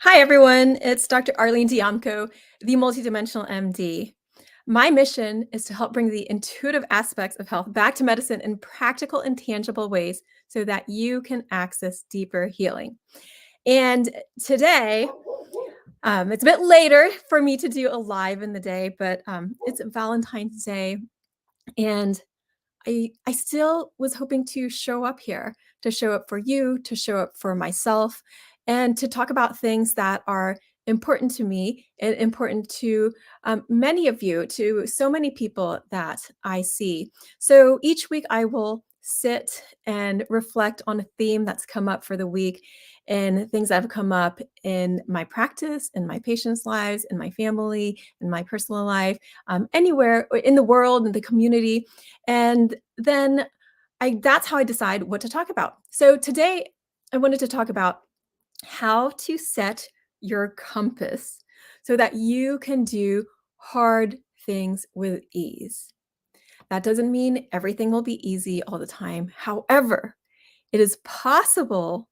Hi, everyone. It's Dr. Arlene Diamco, the multidimensional MD. My mission is to help bring the intuitive aspects of health back to medicine in practical and tangible ways so that you can access deeper healing. And today, it's a bit later for me to do a live in the day, but it's Valentine's Day. And I still was hoping to show up here, to show up for you, to show up for myself, and to talk about things that are important to me and important to many of you, to so many people that I see. So each week I will sit and reflect on a theme that's come up for the week and things that have come up in my practice, in my patients' lives, in my family, in my personal life, anywhere in the world, in the community. And then that's how I decide what to talk about. So today I wanted to talk about how to set your compass so that you can do hard things with ease. That doesn't mean everything will be easy all the time. However, it is possible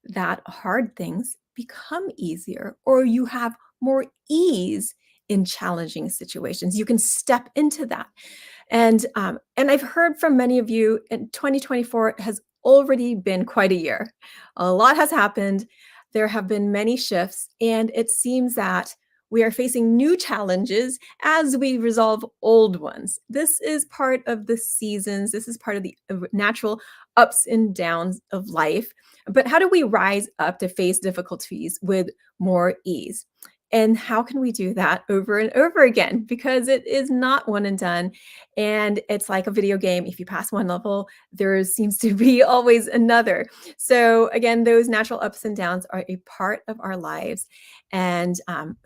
that hard things become easier or you have more ease in challenging situations. You can step into that. And I've heard from many of you, and 2024 has already been quite a year. A lot has happened. There have been many shifts, and it seems that we are facing new challenges as we resolve old ones. This is part of the seasons. This is part of the natural ups and downs of life. But how do we rise up to face difficulties with more ease? And how can we do that over and over again? Because it is not one and done. And it's like a video game. If you pass one level, there seems to be always another. So, again, those natural ups and downs are a part of our lives. And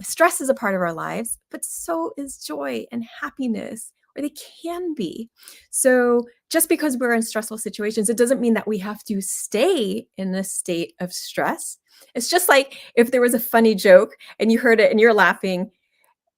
stress is a part of our lives, but so is joy and happiness, or they can be. So, just because we're in stressful situations, it doesn't mean that we have to stay in a state of stress. It's just like if there was a funny joke and you heard it and you're laughing,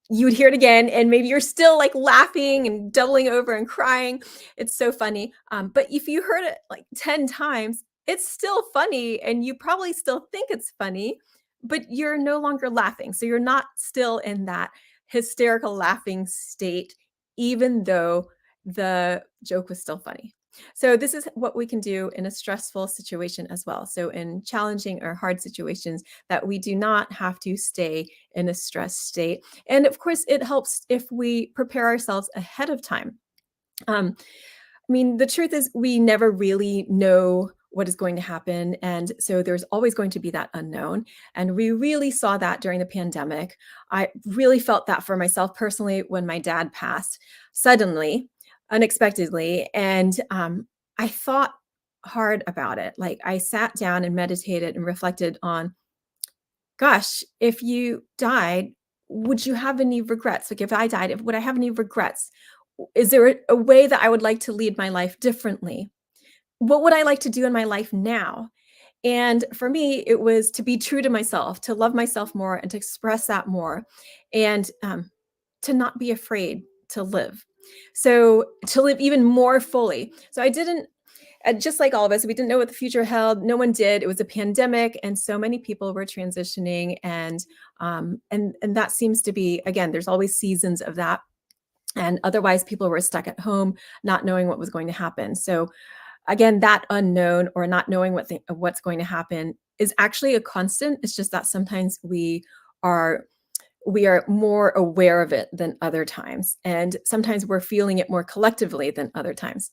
you would hear it again and maybe you're still like laughing and doubling over and crying. It's so funny. But if you heard it like 10 times, it's still funny and you probably still think it's funny, but you're no longer laughing. So you're not still in that hysterical laughing state, even though the joke was still funny. So this is what we can do in a stressful situation as well. So in challenging or hard situations, that we do not have to stay in a stress state. And of course, it helps if we prepare ourselves ahead of time. The truth is, we never really know what is going to happen. And so there's always going to be that unknown. And we really saw that during the pandemic. I really felt that for myself personally when my dad passed suddenly, unexpectedly. And I thought hard about it. Like I sat down and meditated and reflected on, gosh, if you died, would you have any regrets? Like if I died, would I have any regrets? Is there a way that I would like to lead my life differently? What would I like to do in my life now? And for me, it was to be true to myself, to love myself more and to express that more, and to not be afraid to live. So to live even more fully. So I didn't, just like all of us, we didn't know what the future held. No one did. It was a pandemic, and so many people were transitioning, and that seems to be, again, there's always seasons of that. And otherwise, people were stuck at home, not knowing what was going to happen. So again, that unknown or not knowing what's going to happen is actually a constant. It's just that sometimes are we are more aware of it than other times, and sometimes we're feeling it more collectively than other times.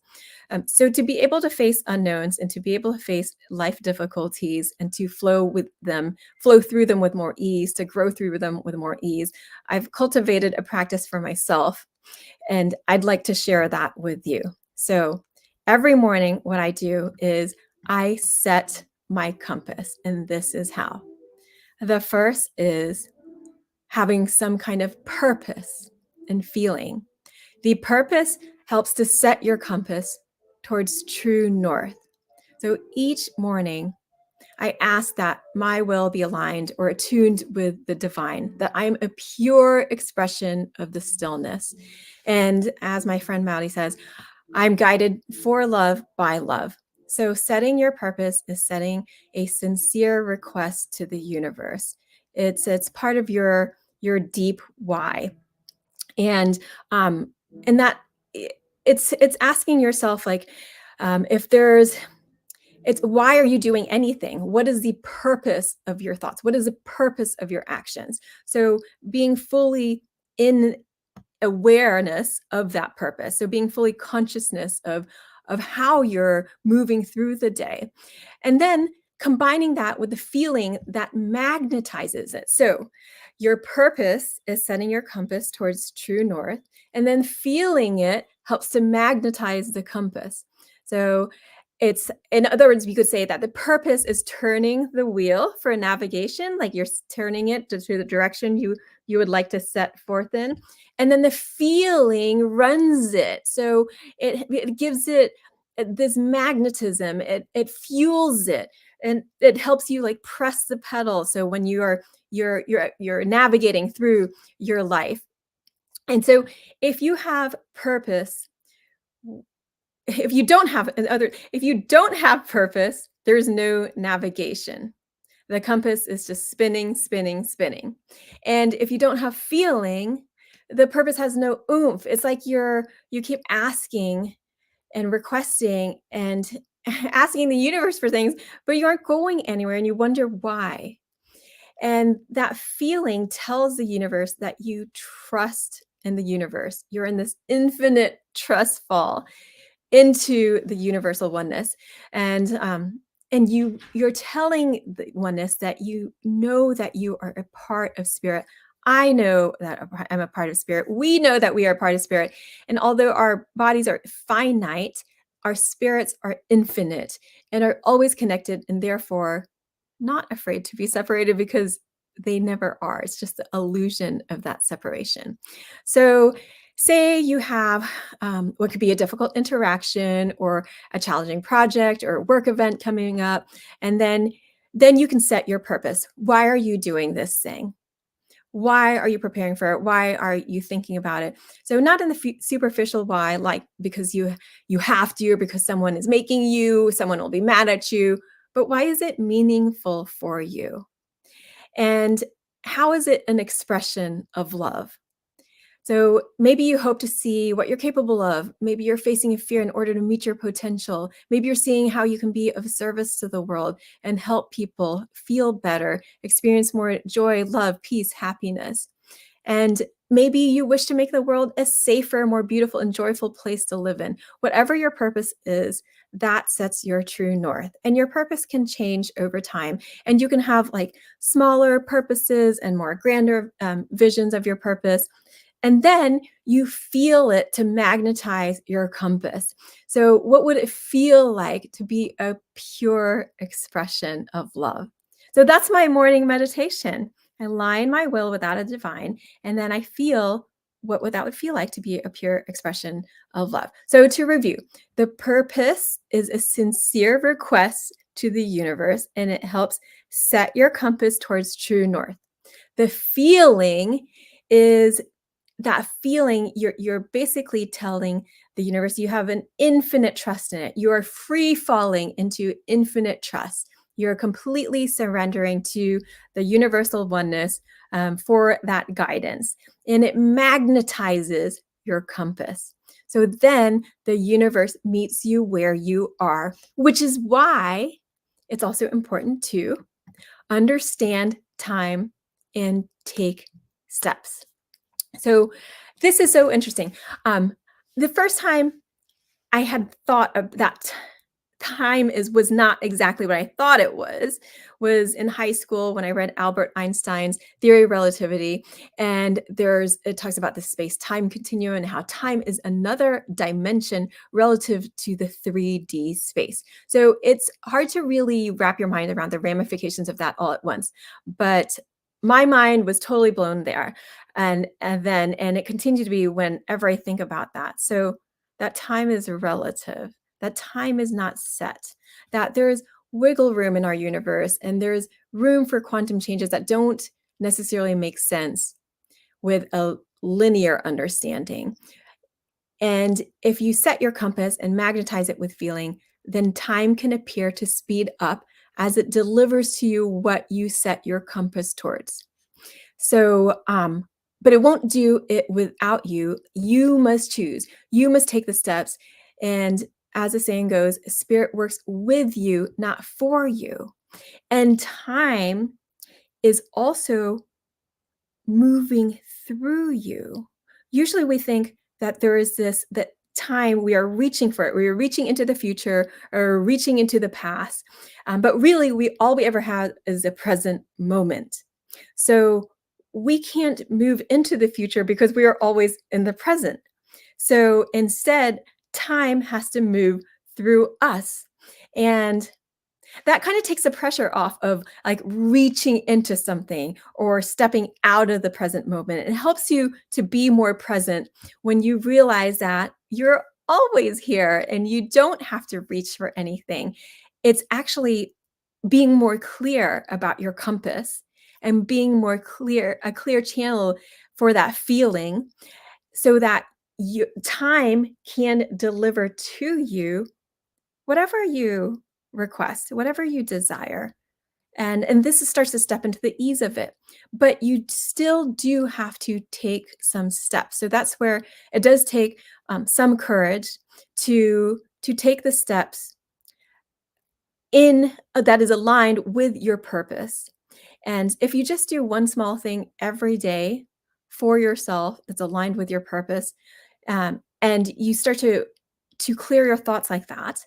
So to be able to face unknowns and to be able to face life difficulties and to flow through them with more ease, to grow through them with more ease, I've cultivated a practice for myself, and I'd like to share that with you. So every morning, what I do is I set my compass, and this is how. The first is having some kind of purpose and feeling. The purpose helps to set your compass towards true north. So each morning, I ask that my will be aligned or attuned with the divine, that I'm a pure expression of the stillness. And as my friend Maudie says, I'm guided for love by love. So setting your purpose is setting a sincere request to the universe. It's part of your deep why. And and that it's asking yourself like if there's it's why are you doing anything? What is the purpose of your thoughts? What is the purpose of your actions? So being fully in awareness of that purpose. So being fully consciousness of how you're moving through the day. And then combining that with the feeling that magnetizes it. So your purpose is setting your compass towards true north, and then feeling it helps to magnetize the compass. So it's, in other words, you could say that the purpose is turning the wheel for navigation, like you're turning it to the direction you would like to set forth in. And then the feeling runs it. So it gives it this magnetism, it fuels it, and it helps you like press the pedal. So when you're navigating through your life. And so if you have purpose, if you don't have purpose, there's no navigation. The compass is just spinning, spinning, spinning. And if you don't have feeling, the purpose has no oomph. It's like you keep asking and requesting and asking the universe for things, but you aren't going anywhere and you wonder why. And that feeling tells the universe that you trust in the universe. You're in this infinite trust fall into the universal oneness. And you're telling the oneness that you know that you are a part of spirit. I know that I'm a part of spirit. We know that we are a part of spirit. And although our bodies are finite, our spirits are infinite and are always connected, and therefore not afraid to be separated, because they never are. It's just the illusion of that separation. So say you have what could be a difficult interaction or a challenging project or a work event coming up, and then you can set your purpose. Why are you doing this thing? Why are you preparing for it? Why are you thinking about it? So not in the superficial why, like because you have to, or because someone is making you, someone will be mad at you, but why is it meaningful for you? And how is it an expression of love? So maybe you hope to see what you're capable of. Maybe you're facing a fear in order to meet your potential. Maybe you're seeing how you can be of service to the world and help people feel better, experience more joy, love, peace, happiness. And maybe you wish to make the world a safer, more beautiful, and joyful place to live in. Whatever your purpose is, that sets your true north. And your purpose can change over time. And you can have like smaller purposes and more grander visions of your purpose. And then you feel it to magnetize your compass. So, what would it feel like to be a pure expression of love? So, that's my morning meditation. I align my will without a divine, and then I feel what that would feel like to be a pure expression of love. So, to review, the purpose is a sincere request to the universe, and it helps set your compass towards true north. The feeling is that feeling, you're basically telling the universe you have an infinite trust in it. You are free falling into infinite trust. You're completely surrendering to the universal oneness for that guidance, and it magnetizes your compass. So then the universe meets you where you are, which is why it's also important to understand time and take steps. So this is so interesting. The first time I had thought of that time was not exactly what I thought it was in high school when I read Albert Einstein's theory of relativity. And it talks about the space-time continuum and how time is another dimension relative to the 3D space. So it's hard to really wrap your mind around the ramifications of that all at once. But my mind was totally blown there. And it continued to be whenever I think about that. So that time is relative, that time is not set, that there's wiggle room in our universe, and there's room for quantum changes that don't necessarily make sense with a linear understanding. And if you set your compass and magnetize it with feeling, then time can appear to speed up as it delivers to you what you set your compass towards. So, but it won't do it without you. You must choose. You must take the steps. And as the saying goes, spirit works with you, not for you. And time is also moving through you. Usually we think that there is this that time we are reaching for it. We are reaching into the future or reaching into the past. But really we ever have is the present moment. So we can't move into the future because we are always in the present. So instead, time has to move through us. And that kind of takes the pressure off of like reaching into something or stepping out of the present moment. It helps you to be more present when you realize that you're always here and you don't have to reach for anything. It's actually being more clear about your compass and being more clear, a clear channel for that feeling so that time can deliver to you whatever you request, whatever you desire. And this starts to step into the ease of it. But you still do have to take some steps. So that's where it does take some courage to take the steps in that is aligned with your purpose. And if you just do one small thing every day for yourself that's aligned with your purpose, and you start to clear your thoughts like that.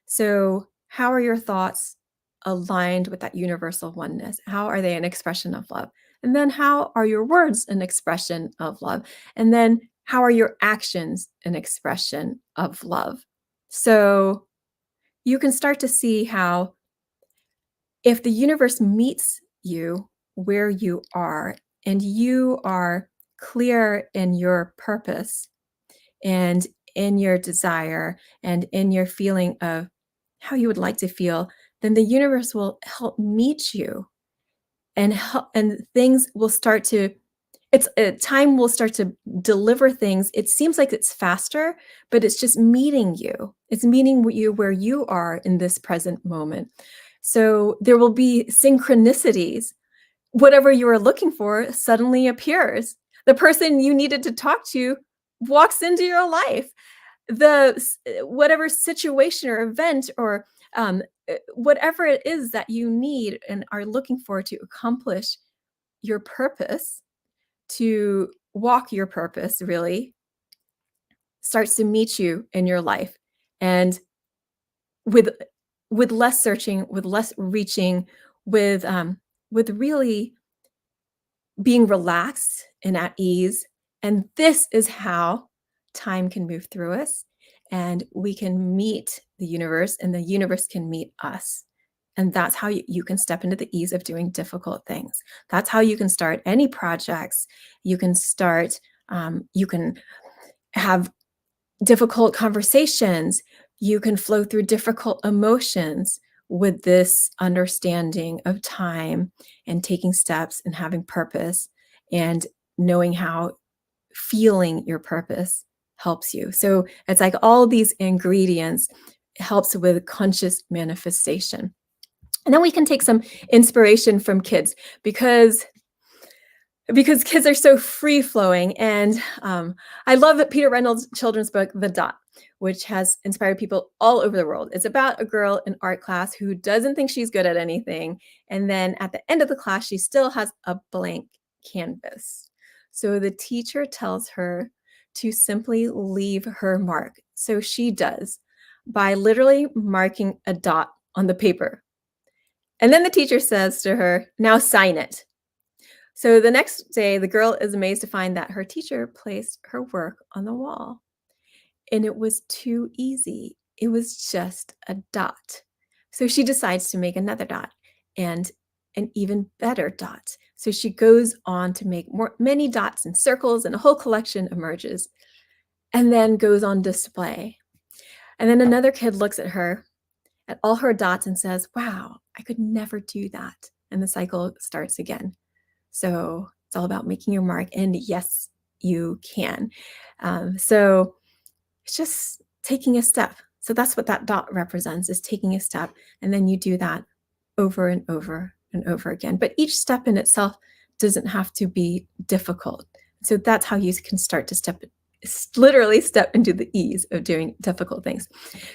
So, how are your thoughts aligned with that universal oneness? How are they an expression of love? And then, how are your words an expression of love? And then, how are your actions an expression of love? So, you can start to see how if the universe meets you where you are and you are clear in your purpose and in your desire and in your feeling of how you would like to feel, then the universe will help meet you and things will start to time will start to deliver things. It seems like it's faster, but it's just meeting you. It's meeting you where you are in this present moment. So there will be synchronicities. Whatever you are looking for suddenly appears. The person you needed to talk to walks into your life. Whatever situation or event or whatever it is that you need and are looking for to accomplish your purpose, to walk your purpose really, starts to meet you in your life. And with less searching, with less reaching, with really being relaxed and at ease. And this is how time can move through us and we can meet the universe and the universe can meet us. And that's how you can step into the ease of doing difficult things. That's how you can start any projects. You can start, you can have difficult conversations. You can flow through difficult emotions with this understanding of time and taking steps and having purpose and knowing how feeling your purpose helps you. So it's like all these ingredients helps with conscious manifestation. And then we can take some inspiration from kids because kids are so free flowing. And I love Peter Reynolds' children's book, The Dot, which has inspired people all over the world. It's about a girl in art class who doesn't think she's good at anything. And then at the end of the class, she still has a blank canvas. So the teacher tells her to simply leave her mark. So she does by literally marking a dot on the paper. And then the teacher says to her, now sign it. So the next day, the girl is amazed to find that her teacher placed her work on the wall. And it was too easy. It was just a dot. So she decides to make another dot and an even better dot. So she goes on to make many dots and circles, and a whole collection emerges and then goes on display. And then another kid looks at her, at all her dots, and says, wow, I could never do that. And the cycle starts again. So it's all about making your mark. And yes, you can. So it's just taking a step. So that's what that dot represents, is taking a step. And then you do that over and over and over again. But each step in itself doesn't have to be difficult. So that's how you can start to literally step into the ease of doing difficult things.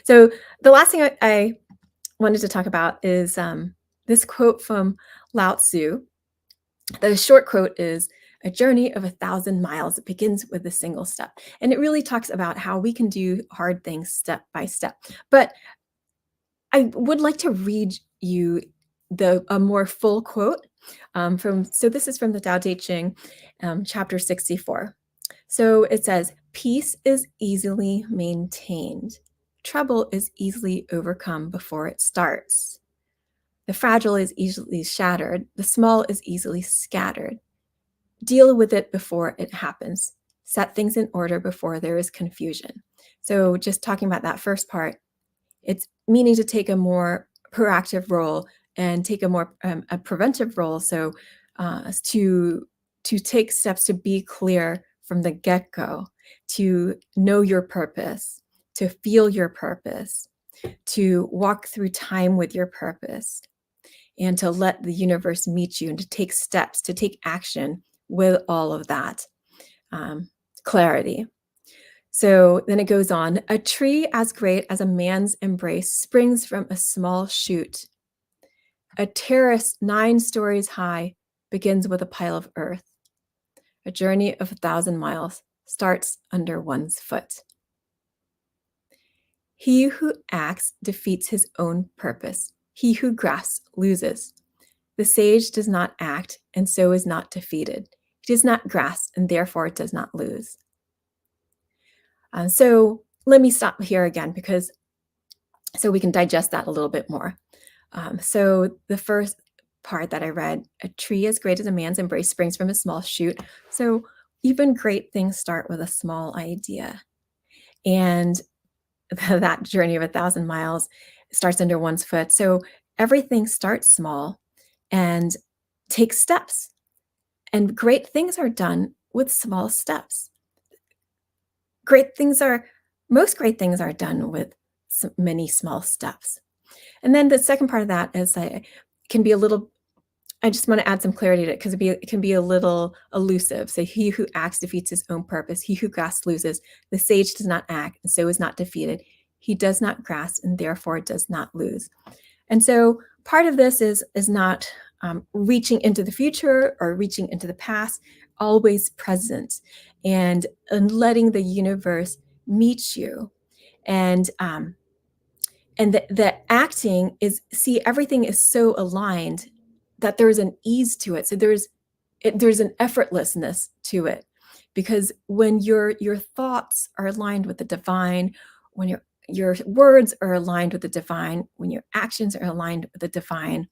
So the last thing I wanted to talk about is this quote from Lao Tzu. The short quote is, "A journey of 1,000 miles begins with a single step." And it really talks about how we can do hard things step by step. But I would like to read you a more full quote so this is from the Tao Te Ching, chapter 64. So it says, "Peace is easily maintained. Trouble is easily overcome before it starts. The fragile is easily shattered. The small is easily scattered. Deal with it before it happens. Set things in order before there is confusion." So just talking about that first part, it's meaning to take a more proactive role and take a more a preventive role. So to take steps to be clear from the get-go, to know your purpose, to feel your purpose, to walk through time with your purpose, and to let the universe meet you and to take steps, to take action with all of that clarity. So then it goes on, "A tree as great as a man's embrace springs from a small shoot. A terrace 9 stories high begins with a pile of earth. A journey of 1,000 miles starts under one's foot. He who acts defeats his own purpose. He who grasps loses. The sage does not act and so is not defeated. He does not grasp and therefore does not lose." So let me stop here again so we can digest that a little bit more. So the first part that I read, "A tree as great as a man's embrace springs from a small shoot." So even great things start with a small idea. And that journey of 1,000 miles starts under one's foot. So everything starts small and takes steps. And great things are done with small steps. Most great things are done with many small steps. And then the second part of that is can be a little, I just want to add some clarity to it because it can be a little elusive. So he who acts defeats his own purpose. He who grasps loses. The sage does not act and so is not defeated. He does not grasp and therefore does not lose. And so part of this is not reaching into the future or reaching into the past, always present, and letting the universe meet you. And the acting is, see, everything is so aligned that there's an ease to it. So there's an effortlessness to it, because when your thoughts are aligned with the divine, when your words are aligned with the divine, when your actions are aligned with the divine,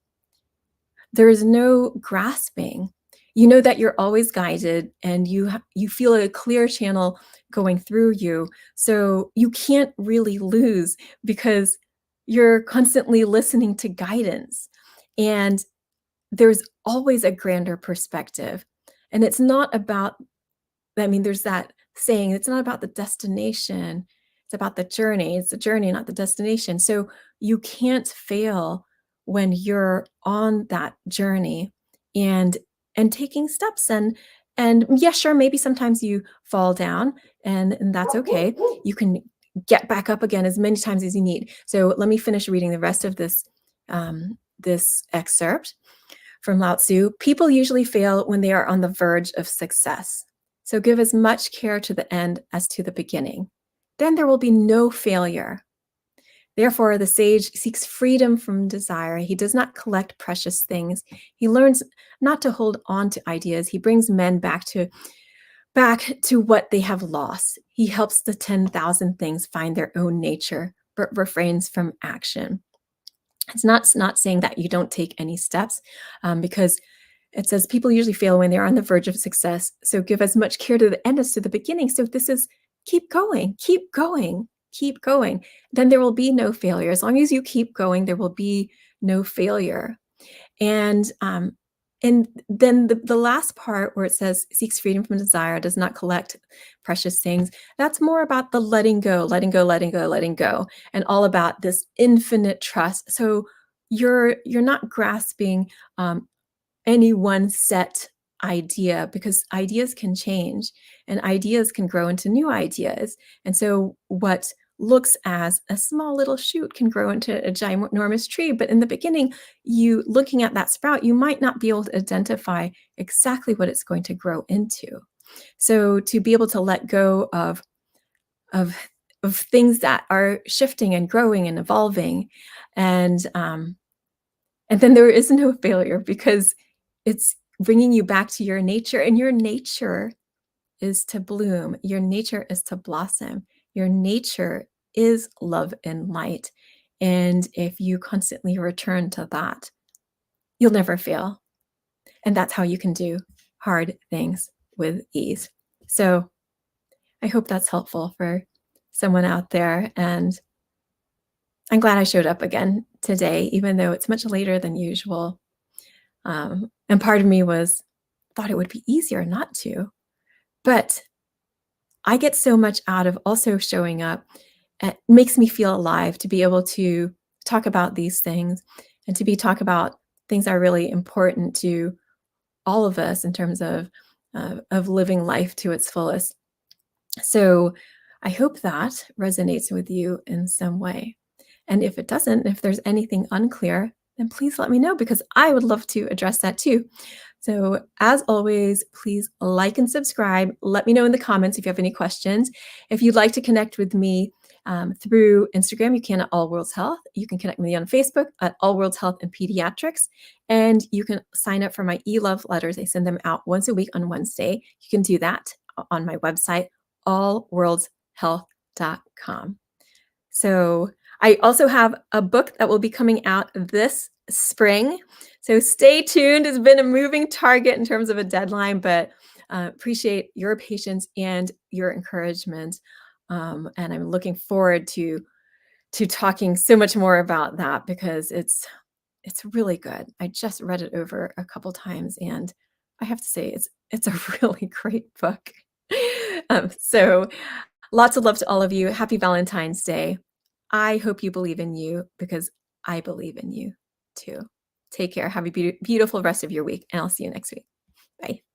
there is no grasping. You know that you're always guided and you feel a clear channel going through you. So you can't really lose because you're constantly listening to guidance. And there's always a grander perspective. And it's not about, there's that saying, it's not about the destination, it's about the journey. It's the journey, not the destination. So you can't fail when you're on that journey and taking steps. And yeah, sure, maybe sometimes you fall down and that's okay. You can get back up again as many times as you need. So let me finish reading the rest of this excerpt from Lao Tzu. "People usually fail when they are on the verge of success. So give as much care to the end as to the beginning. Then there will be no failure. Therefore, the sage seeks freedom from desire. He does not collect precious things. He learns not to hold on to ideas. He brings men back to what they have lost. He helps the 10,000 things find their own nature, but refrains from action." It's not saying that you don't take any steps, because it says people usually fail when they're on the verge of success. So give as much care to the end as to the beginning. So this is keep going, keep going, keep going. Then there will be no failure. As long as you keep going, there will be no failure. And then the last part where it says seeks freedom from desire, does not collect precious things, that's more about the letting go, letting go, letting go, letting go, and all about this infinite trust. So you're not grasping any one set idea, because ideas can change and ideas can grow into new ideas. And so what looks as a small little shoot can grow into a ginormous tree. But in the beginning, you looking at that sprout, you might not be able to identify exactly what it's going to grow into. So to be able to let go of of things that are shifting and growing and evolving, and then there is no failure, because it's bringing you back to your nature, and your nature is to bloom. Your nature is to blossom. Your nature is love and light. And if you constantly return to that, you'll never fail. And that's how you can do hard things with ease. So I hope that's helpful for someone out there. And I'm glad I showed up again today, even though it's much later than usual. And part of me thought it would be easier not to, but I get so much out of also showing up. It makes me feel alive to be able to talk about these things, and to talk about things that are really important to all of us in terms of living life to its fullest. So I hope that resonates with you in some way. And if it doesn't, if there's anything unclear, then please let me know, because I would love to address that too. So as always, please like and subscribe. Let me know in the comments if you have any questions. If you'd like to connect with me through Instagram, you can at All Worlds Health. You can connect with me on Facebook at All Worlds Health and Pediatrics. And you can sign up for my e-love letters. I send them out once a week on Wednesday. You can do that on my website, allworldshealth.com. So I also have a book that will be coming out this spring. So stay tuned. It's been a moving target in terms of a deadline, but appreciate your patience and your encouragement. And I'm looking forward to talking so much more about that, because it's really good. I just read it over a couple times, and I have to say it's a really great book. So lots of love to all of you. Happy Valentine's Day. I hope you believe in you, because I believe in you too. Take care. Have a beautiful rest of your week, and I'll see you next week. Bye.